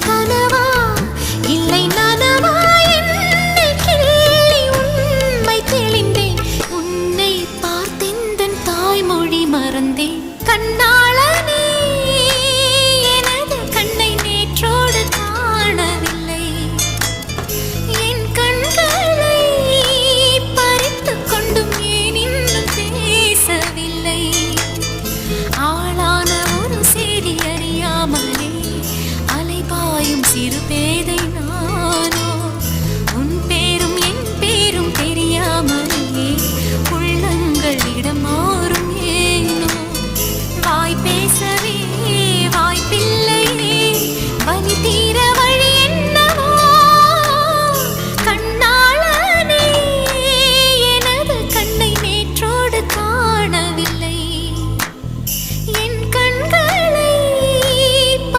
கனவா இல்லை நனவா என்னை கிள்ளி உண்மை தெளிந்தேன். உன்னை பார்த்தெந்தன் தாய்மொழி மறந்தேன். கண்ணாளனே எனது கண்ணை நேற்றோடு காணவில்லை. என் கண்களை பறித்துக் கொண்டும் ஏன் இன்னும் பேசவில்லை. ஆளான ஒரு செய்தி அறியாமலே அலைபாயும் சிறு பேத